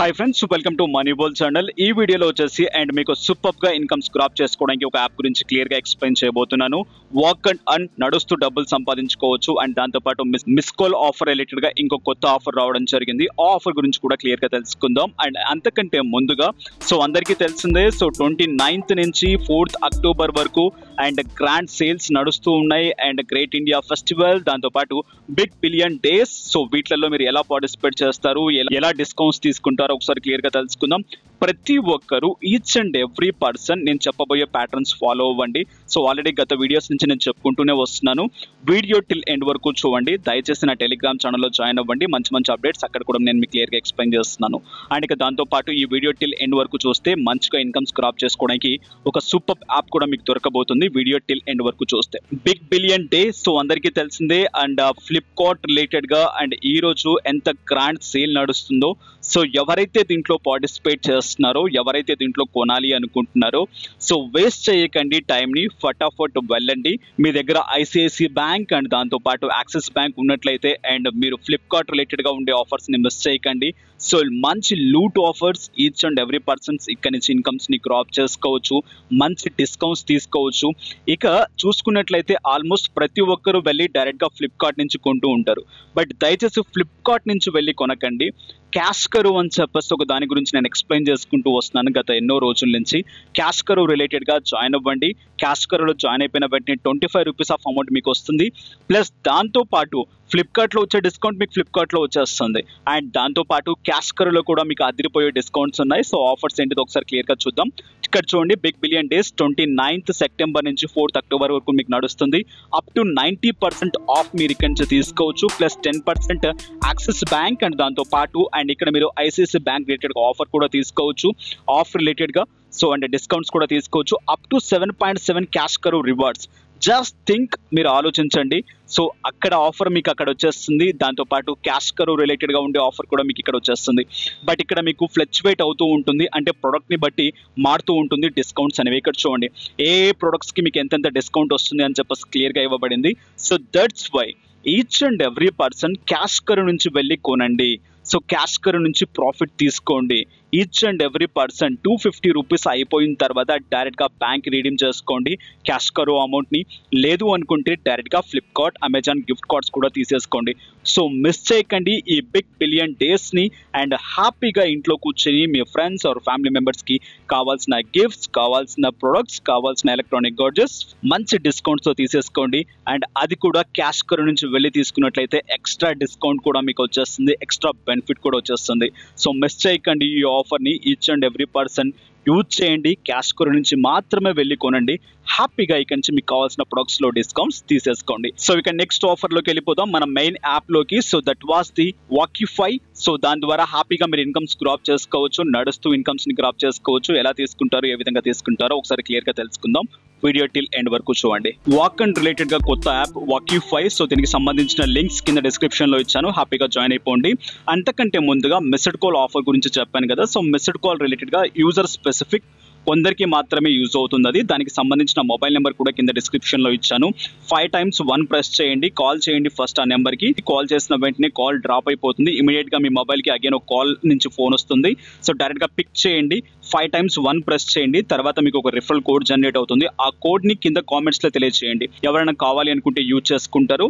Hi friends, welcome to మనీబోల్ channel. ఈ వీడియోలో వచ్చేసి అండ్ మీకు సూపర్గా ఇన్కమ్ స్క్రాప్ చేసుకోవడానికి ఒక యాప్ గురించి క్లియర్గా ఎక్స్ప్లెయిన్ చేయబోతున్నాను. వాక్ అండ్ అర్న్ నడుస్తూ డబ్బులు సంపాదించుకోవచ్చు. అండ్ దాంతోపాటు మిస్ కాల్ ఆఫర్ రిలేటెడ్గా ఇంకో కొత్త ఆఫర్ రావడం జరిగింది. ఆ ఆఫర్ గురించి కూడా క్లియర్గా తెలుసుకుందాం. అండ్ అంతకంటే ముందుగా అందరికీ తెలిసిందే, 29th నుంచి 4th అక్టోబర్ వరకు అండ్ గ్రాండ్ సేల్స్ నడుస్తూ ఉన్నాయి. అండ్ గ్రేట్ ఇండియా ఫెస్టివల్, దాంతోపాటు బిగ్ బిలియన్ డేస్. వీటిలలో మీరు ఎలా పార్టిసిపేట్ చేస్తారు, ఎలా డిస్కౌంట్స్ తీసుకుంటారు ఒకసారి క్లియర్ గా తెలుసుకుందాం. ప్రతి ఒక్కరు ఈచ్ అండ్ ఎవ్రీ పర్సన్ నేను చెప్పబోయే ప్యాటర్న్స్ ఫాలో అవ్వండి. ఆల్రెడీ గత వీడియోస్ నుంచి నేను చెప్పుకుంటూనే వస్తున్నాను. వీడియో టిల్ ఎండ్ వరకు చూడండి. దయచేసి నా టెలిగ్రామ్ ఛానల్లో జాయిన్ అవ్వండి. మంచి మంచి అప్డేట్స్ అక్కడ కూడా నేను మీకు క్లియర్గా ఎక్స్ప్లెయిన్ చేస్తున్నాను. అండ్ ఇక దాంతోపాటు ఈ వీడియో టిల్ ఎండ్ వరకు చూస్తే మంచిగా ఇన్కమ్ స్క్రాప్ చేసుకోవడానికి ఒక సూపర్ యాప్ కూడా మీకు దొరకబోతుంది. వీడియో టిల్ ఎండ్ వరకు చూస్తే బిగ్ బిలియన్ డే. అందరికీ తెలిసిందే. అండ్ ఫ్లిప్కార్ట్ రిలేటెడ్ గా అండ్ ఈ రోజు ఎంత గ్రాండ్ సేల్ నడుస్తుందో. ఎవరైతే దీంట్లో పార్టిసిపేట్ చేస్తున్నారో, ఎవరైతే దీంట్లో కొనాలి అనుకుంటున్నారో, వేస్ట్ చేయకండి టైంని. ఫటాఫట్ వెళ్ళండి. మీ దగ్గర ఐసిఐసి బ్యాంక్ అండ్ దాంతోపాటు యాక్సిస్ బ్యాంక్ ఉన్నట్లయితే అండ్ మీరు ఫ్లిప్కార్ట్ రిలేటెడ్గా ఉండే ఆఫర్స్ని మిస్ చేయకండి. మంచి loot offers, each and every persons ఇక్కడ నుంచి ఇన్కమ్స్ని క్రాప్ చేసుకోవచ్చు. మంచి డిస్కౌంట్స్ తీసుకోవచ్చు. ఇక చూసుకున్నట్లయితే ఆల్మోస్ట్ ప్రతి ఒక్కరూ వెళ్ళి డైరెక్ట్గా ఫ్లిప్కార్ట్ నుంచి కొంటూ ఉంటారు. బట్ దయచేసి ఫ్లిప్కార్ట్ నుంచి వెళ్ళి కొనకండి. క్యాష్ కరో అని చెప్పేసి ఒక దాని గురించి నేను ఎక్స్ప్లెయిన్ చేసుకుంటూ వస్తున్నాను గత ఎన్నో రోజుల నుంచి. క్యాష్ కరో రిలేటెడ్గా జాయిన్ అవ్వండి. క్యాష్ కరోలో జాయిన్ అయిపోయిన వెంటనే 25 రూపీస్ ఆఫ్ అమౌంట్ మీకు వస్తుంది. ప్లస్ దాంతోపాటు ఫ్లిప్కార్ట్లో వచ్చే డిస్కౌంట్ మీకు ఫ్లిప్కార్ట్లో వచ్చేస్తుంది. అండ్ దాంతోపాటు క్యాష్ కరోలో కూడా మీకు అదిరిపోయే డిస్కౌంట్స్ ఉన్నాయి. ఆఫర్స్ ఏంటిదో ఒకసారి క్లియర్గా చూద్దాం. ఇక్కడ చూడండి, big billion days 29th September నుంచి 4th అక్టోబర్ వరకు మీకు నడుస్తుంది. అప్ టు 90% ఆఫ్ మీరు ఇక్కడ నుంచి తీసుకోవచ్చు. ప్లస్ 10% యాక్సిస్ బ్యాంక్ అండ్ దాంతోపాటు అండ్ ఇక్కడ మీరు ఐసిఐసి బ్యాంక్ రిలేటెడ్గా ఆఫర్ కూడా తీసుకోవచ్చు. ఆఫ్ రిలేటెడ్గా అండ్ డిస్కౌంట్స్ కూడా తీసుకోవచ్చు. అప్ టు 7.7 క్యాష్ కరో రివార్డ్స్. జస్ట్ థింక్, మీరు ఆలోచించండి. అక్కడ ఆఫర్ మీకు అక్కడ వచ్చేస్తుంది. దాంతోపాటు క్యాష్ కరో రిలేటెడ్గా ఉండే ఆఫర్ కూడా మీకు ఇక్కడ వచ్చేస్తుంది. బట్ ఇక్కడ మీకు ఫ్లక్చువేట్ అవుతూ ఉంటుంది. అంటే ప్రొడక్ట్ని బట్టి మారుతూ ఉంటుంది డిస్కౌంట్స్ అనేవి. ఇక్కడ చూడండి, ఏ ప్రొడక్ట్స్కి మీకు ఎంతెంత డిస్కౌంట్ వస్తుంది అని చెప్పేసి క్లియర్గా ఇవ్వబడింది. That's why each and every person cash కరో నుంచి వెళ్ళి కొనండి. క్యాష్ కరో నుంచి ప్రాఫిట్ తీసుకోండి. Each and every person 250 rupees అయిపోయిన తర్వాత డైరెక్ట్గా బ్యాంక్ రీడీమ్ చేసుకోండి క్యాష్ కరో అమౌంట్ని. లేదు అనుకుంటే డైరెక్ట్గా ఫ్లిప్కార్ట్, అమెజాన్ గిఫ్ట్ కార్డ్స్ కూడా తీసేసుకోండి. మిస్ చేయకండి ఈ బిగ్ బిలియన్ డేస్ని. అండ్ హ్యాపీగా ఇంట్లో కూర్చొని మీ ఫ్రెండ్స్ ఆర్ ఫ్యామిలీ మెంబర్స్కి కావాల్సిన గిఫ్ట్స్, కావాల్సిన ప్రొడక్ట్స్, కావాల్సిన ఎలక్ట్రానిక్ గాడ్జెట్స్ మంచి డిస్కౌంట్స్తో తీసేసుకోండి. అండ్ అది కూడా క్యాష్ కరో నుంచి వెళ్ళి తీసుకున్నట్లయితే ఎక్స్ట్రా డిస్కౌంట్ కూడా మీకు వచ్చేస్తుంది. ఎక్స్ట్రా బెనిఫిట్ కూడా వచ్చేస్తుంది. మిస్ చేయకండి ఈ ఆఫర్ని. Each and every person use చేయండి. క్యాష్ కరో నుంచి మాత్రమే వెళ్ళి కొనండి. హ్యాపీగా ఇక్కడ నుంచి మీకు కావాల్సిన ప్రొడక్ట్స్లో డిస్కౌంట్స్ తీసేసుకోండి. ఇక నెక్స్ట్ ఆఫర్లోకి వెళ్ళిపోతాం మన మెయిన్ యాప్లోకి. That was the Wakify. దాని ద్వారా హ్యాపీగా మీరు ఇన్కమ్స్ గ్రాప్ చేసుకోవచ్చు. నడుస్తూ ఇన్కమ్స్ని గ్రాప్ చేసుకోవచ్చు. ఎలా తీసుకుంటారు, ఏ విధంగా తీసుకుంటారో ఒకసారి క్లియర్గా తెలుసుకుందాం. వీడియో టిల్ ఎండ్ వరకు చూడండి. వాక్ అండ్ రిలేటెడ్గా కొత్త యాప్ వాకిఫై. దీనికి సంబంధించిన లింక్స్ కింద డిస్క్రిప్షన్లో ఇచ్చాను. హ్యాపీగా జాయిన్ అయిపోండి. అంతకంటే ముందుగా మిస్డ్ కాల్ ఆఫర్ గురించి చెప్పాను కదా. మిస్డ్ కాల్ రిలేటెడ్గా యూజర్ స్పెసిఫిక్, కొందరికి మాత్రమే యూజ్ అవుతుంది అది. దానికి సంబంధించిన మొబైల్ నెంబర్ కూడా కింద డిస్క్రిప్షన్లో ఇచ్చాను. 5 times 1 ప్రెస్ చేయండి. కాల్ చేయండి ఫస్ట్ ఆ నెంబర్కి. కాల్ చేసిన వెంటనే కాల్ డ్రాప్ అయిపోతుంది. ఇమీడియట్గా మీ మొబైల్కి అగైన్ ఒక కాల్ నుంచి ఫోన్ వస్తుంది. డైరెక్ట్గా పిక్ చేయండి. 5 times 1 ప్రెస్ చేయండి. తర్వాత మీకు ఒక రిఫరల్ కోడ్ జనరేట్ అవుతుంది. ఆ కోడ్ని కింద కామెంట్స్లో తెలియజేయండి. ఎవరైనా కావాలి అనుకుంటే యూజ్ చేసుకుంటారు.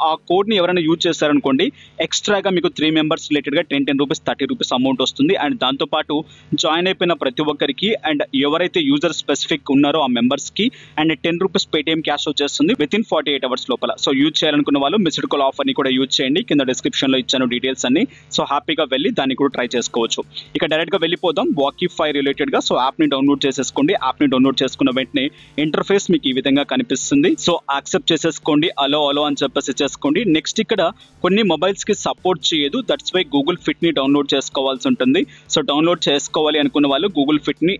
ఆ కోడ్ని ఎవరైనా యూజ్ చేస్తారనుకోండి, ఎక్స్ట్రాగా మీకు 3 members రిలేటెడ్గా 10 రూపీస్ 30 రూపీస్ అమౌంట్ వస్తుంది. అండ్ దాంతోపాటు జాయిన్ అయిపోయిన ప్రతి ఒక్కరికి అండ్ ఎవరైతే యూజర్ స్పెసిఫిక్ ఉన్నారో ఆ మెంబర్స్కి అండ్ 10 రూపీస్ పేటిఎం క్యాష్ వచ్చేస్తుంది వితిన్ 48 hours లోపల. యూజ్ చేయాలనుకున్న వాళ్ళు మిస్డ్ కాల్ ఆఫర్ని కూడా యూజ్ చేయండి. కింద డిస్క్రిప్షన్లో ఇచ్చాను డీటెయిల్స్ అన్ని. హ్యాపీగా వెళ్ళి దాన్ని కూడా ట్రై చేసుకోవచ్చు. ఇక డైరెక్ట్గా వెళ్ళిపోదాం వాకిఫై రిలేటెడ్గా. యాప్ని డౌన్లోడ్ చేసేసుకోండి. యాప్ని డౌన్లోడ్ చేసుకున్న వెంటనే ఇంటర్ఫేస్ మీకు ఈ విధంగా కనిపిస్తుంది. యాక్సెప్ట్ చేసేసుకోండి. అలో అని చెప్పేసి చేసుకోండి. నెక్స్ట్ ఇక్కడ కొన్ని మొబైల్స్కి సపోర్ట్ చేయదు. దట్స్ వై గూగుల్ ఫిట్ని డౌన్లోడ్ చేసుకోవాల్సి ఉంటుంది. డౌన్లోడ్ చేసుకోవాలి అనుకున్న వాళ్ళు గూగుల్ ఫిట్ని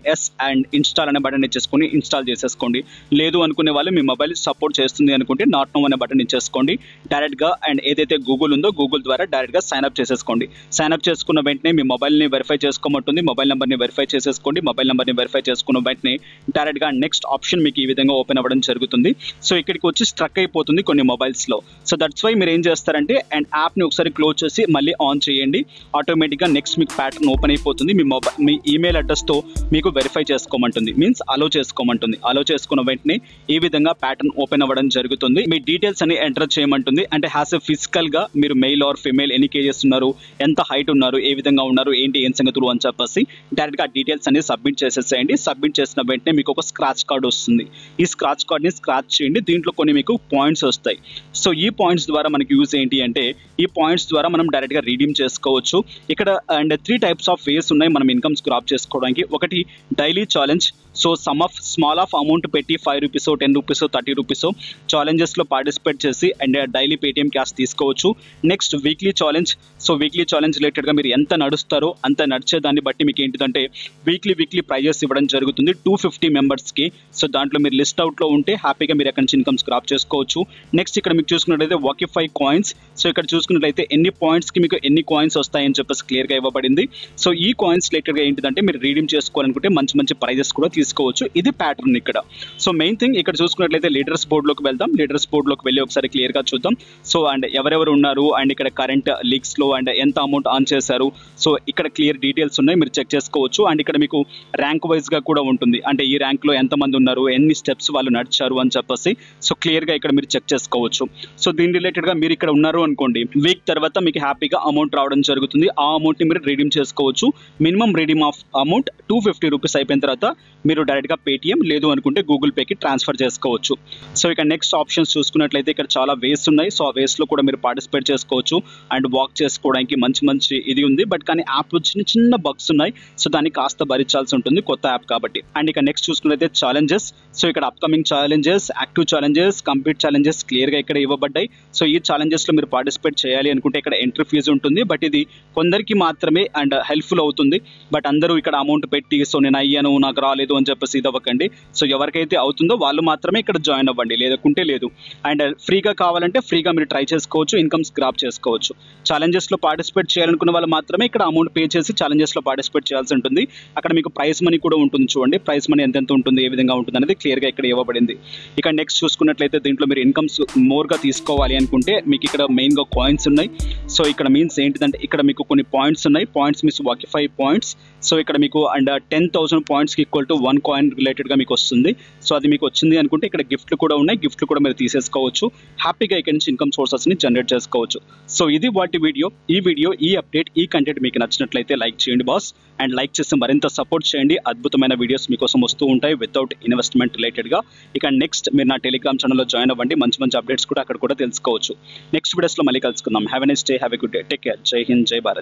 అండ్ ఇన్స్టాల్ అనే బటన్ ఇచ్చేసుకొని ఇన్స్టాల్ చేసేసుకోండి. లేదు అనుకునే వాళ్ళు మీ మొబైల్ సపోర్ట్ చేస్తుంది అనుకుంటే నాట్ నో అనే బటన్ ఇచ్చేసుకోండి డైరెక్ట్గా. అండ్ ఏదైతే గూగుల్ ఉందో గూగుల్ ద్వారా డైరెక్ట్గా సైన్అప్ చేసేసుకోండి. సైన్అప్ చేసుకున్న వెంటనే మీ మొబైల్ని వెరిఫై చేసుకోమంటుంది. మొబైల్ నెంబర్ని వెరిఫై చేసేసుకోండి. మొబైల్ నెంబర్ని వెరిఫై చేసుకున్న వెంటనే డైరెక్ట్గా నెక్స్ట్ ఆప్షన్ మీకు ఈ విధంగా ఓపెన్ అవ్వడం జరుగుతుంది. సో ఇక్కడికి వచ్చి స్ట్రక్ అయిపోతుంది కొన్ని మొబైల్స్లో. సో దట్స్ వై మీరు ఏం చేస్తారంటే అండ్ యాప్ని ఒకసారి క్లోజ్ చేసి మళ్ళీ ఆన్ చేయండి. ఆటోమేటిక్గా నెక్స్ట్ మీకు ప్యాటర్న్ ఓపెన్ అయిపోతుంది. మీ ఈమెయిల్ అడ్రస్తో మీకు వెరిఫై చేసుకోమంటుంది, మీన్స్ అలో చేసుకోమంటుంది. అలో చేసుకున్న వెంటనే ఈ విధంగా ప్యాటర్న్ ఓపెన్ అవ్వడం జరుగుతుంది. మీ డీటెయిల్స్ అని ఎంటర్ చేయమంటుంది. అంటే హ్యాస్ ఎ ఫిజికల్గా మీరు మెయిల్ ఆర్ ఫిమేల్, ఎన్ని కేజెస్ ఉన్నారు, ఎంత హైట్ ఉన్నారు, ఏ విధంగా ఉన్నారు, ఏంటి ఏం సంగతులు అని చెప్పేసి డైరెక్ట్గా ఆ డీటెయిల్స్ అనేది సబ్మిట్ చేసేసేయండి. సబ్మిట్ చేసిన వెంటనే మీకు ఒక స్క్రాచ్ కార్డ్ వస్తుంది. ఈ స్క్రాచ్ కార్డ్ని స్క్రాచ్ చేయండి. దీంట్లో కొన్ని మీకు పాయింట్స్ వస్తాయి. సో ఈ పాయింట్స్ ద్వారా మనకి యూజ్ ఏంటి అంటే ఈ పాయింట్స్ ద్వారా మనం డైరెక్ట్గా రీడీమ్ చేసుకోవచ్చు. ఇక్కడ అండ్ 3 టైప్స్ ఆఫ్ వేస్ ఉన్నాయి మనం ఇన్కమ్ స్క్రాప్ చేసుకోవడానికి. ఒకటి daily challenge. So small of amount పెట్టి 5 రూపీస్, 10 రూపీస్, 30 రూపీస్ ఛాలెంజెస్లో పార్టిసిపేట్ చేసి అండ్ డైలీ పేటిఎం క్యాష్ తీసుకోవచ్చు. Next weekly challenge. So weekly challenge రిలేటెడ్గా మీరు ఎంత నడుస్తారో అంత నడిచే దాన్ని బట్టి మీకు ఏంటిదంటే వీక్లీ ప్రైజెస్ ఇవ్వడం జరుగుతుంది 250 మెంబర్స్కి. సో దాంట్లో మీరు లిస్ట్ అవుట్లో ఉంటే హ్యాపీగా మీరు ఎక్కడి నుంచి ఇన్కమ్ స్క్రాప్ చేసుకోవచ్చు. నెక్స్ట్ ఇక్కడ మీకు చూసుకున్నట్లయితే వాకిఫై కాయిన్స్. సో ఇక్కడ చూసుకున్నట్లయితే ఎన్ని పాయింట్స్కి మీకు ఎన్ని కాయిన్స్ వస్తాయని చెప్పేసి క్లియర్గా ఇవ్వబడింది. సో ఈ కాయిన్స్ రిలేటెడ్గా ఏంటిదంటే మీరు రీడీమ్ చేసుకోవాలనుకుంటే మంచి ప్రైజెస్ కూడా తీసుకోవచ్చు. ఇది ప్యాటర్న్ ఇక్కడ. సో మెయిన్ థింగ్ ఇక్కడ చూసుకున్నట్లయితే లీడర్స్ బోర్డులోకి వెళ్దాం. లీడర్స్ బోర్డులోకి వెళ్ళి ఒకసారి క్లియర్గా చూద్దాం. సో అండ్ ఎవరెవరు ఉన్నారు అండ్ ఇక్కడ కరెంట్ లీగ్స్లో అండ్ ఎంత అమౌంట్ ఆన్ చేశారు. సో ఇక్కడ క్లియర్ డీటెయిల్స్ ఉన్నాయి, మీరు చెక్ చేసుకోవచ్చు. అండ్ ఇక్కడ మీకు ర్యాంక్ వైజ్గా కూడా ఉంటుంది. అంటే ఈ ర్యాంక్లో ఎంతమంది ఉన్నారు, ఎన్ని స్టెప్స్ వాళ్ళు నడిచారు అని చెప్పేసి సో క్లియర్గా ఇక్కడ మీరు చెక్ చేసుకోవచ్చు. సో దీని రిలేటెడ్గా మీరు ఇక్కడ ఉన్నారు అనుకోండి, వీక్ తర్వాత మీకు హ్యాపీగా అమౌంట్ రావడం జరుగుతుంది. ఆ అమౌంట్ని మీరు రిడీమ్ చేసుకోవచ్చు. Minimum redeem of amount 250 rupees అయిపోయిన తర్వాత మీరు డైరెక్ట్గా పేటిఎం లేదు అనుకుంటే గూగుల్ పేకి ట్రాన్స్ఫర్ చేసుకోవచ్చు. సో ఇక నెక్స్ట్ ఆప్షన్స్ చూసుకున్నట్లయితే ఇక్కడ చాలా వేస్ ఉన్నాయి. సో ఆ వేస్లో కూడా మీరు పార్టిసిపేట్ చేసుకోవచ్చు. అండ్ వాక్ చేసుకోవడానికి మంచి ఇది ఉంది. బట్ కానీ యాప్ చిన్న బగ్స్ ఉన్నాయి. సో దాన్ని కాస్త భరించాల్సి ఉంటుంది, కొత్త యాప్ కాబట్టి. అండ్ ఇక నెక్స్ట్ చూసుకున్నట్లయితే ఛాలెంజెస్. సో ఇక్కడ upcoming challenges, active challenges, complete challenges క్లియర్గా ఇక్కడ ఇవ్వబడ్డాయి. సో ఈ ఛాలెంజెస్లో మీరు పార్టిసిపేట్ చేయాలి అనుకుంటే ఇక్కడ ఎంట్రీ ఫీజు ఉంటుంది. బట్ ఇది కొందరికి మాత్రమే అండ్ హెల్ప్ఫుల్ అవుతుంది. బట్ అందరూ ఇక్కడ అమౌంట్ పెట్టి సో నేను అయ్యాను నాకు రాలేదు అని చెప్పేసి ఇది అవ్వకండి. సో ఎవరికైతే అవుతుందో వాళ్ళు మాత్రమే ఇక్కడ జాయిన్ అవ్వండి, లేకుంటే లేదు. అండ్ ఫ్రీగా కావాలంటే ఫ్రీగా మీరు ట్రై చేసుకోవచ్చు, ఇన్కమ్ స్క్రాప్ చేసుకోవచ్చు. ఛాలెంజెస్లో పార్టిసిపేట్ చేయాలనుకున్న వాళ్ళు మాత్రమే ఇక్కడ అమౌంట్ పే చేసి ఛాలెంజెస్లో పార్టిసిపేట్ చేయాల్సి ఉంటుంది. అక్కడ మీకు ప్రైజ్ మనీ కూడా ఉంటుంది. చూడండి ప్రైజ్ మనీ ఎంత ఉంటుంది, ఏ విధంగా ఉంటుంది అనేది క్లియర్గా ఇక్కడ ఇవ్వబడింది. ఇక నెక్స్ట్ చూసుకున్నట్లయితే దీంట్లో మీరు ఇన్కమ్స్ మోర్గా తీసుకోవాలి అనుకుంటే మీకు ఇక్కడ మెయిన్గా కాయిన్స్ ఉన్నాయి. సో ఇక్కడ మీన్స్ ఏంటిదంటే ఇక్కడ మీకు కొన్ని పాయింట్స్ ఉన్నాయి. Points means Wakify points. So ఇక్కడ మీకు అండ్ 10,000 పాయింట్స్కి ఈక్వల్ టు 1 కాయిన్ రిలేటెడ్గా మీకు వస్తుంది. సో అది మీకు వచ్చింది అనుకుంటే ఇక్కడ గిఫ్ట్లు కూడా ఉన్నాయి. గిఫ్ట్లు కూడా మీరు తీసేసుకోవచ్చు. హ్యాపీగా ఇక్కడ నుంచి ఇన్కమ్ సోర్సెస్ని జనరేట్ చేసుకోవచ్చు. సో ఇది వాటి వీడియో. ఈ అప్డేట్, ఈ కంటెంట్ మీకు నచ్చినట్లయితే లైక్ చేయండి బాస్. అండ్ లైక్ చేసి మరింత సపోర్ట్ చేయండి. అద్భుతమైన వీడియోస్ మీకోసం వస్తూ ఉంటాయి వితౌట్ ఇన్వెస్ట్మెంట్ రిలేటెడ్గా. ఇక నెక్స్ట్ మీరు నా టెలిగ్రామ్ ఛానల్లో జాయిన్ అవ్వండి. మంచి అప్డేట్స్ కూడా అక్కడ కూడా తెలుసుకోవచ్చు. నెక్స్ట్ వీడియోస్లో మళ్ళీ కలుసుకుందాం. Have a nice day, have a good day, take care. జై హింద్, జై భారత్.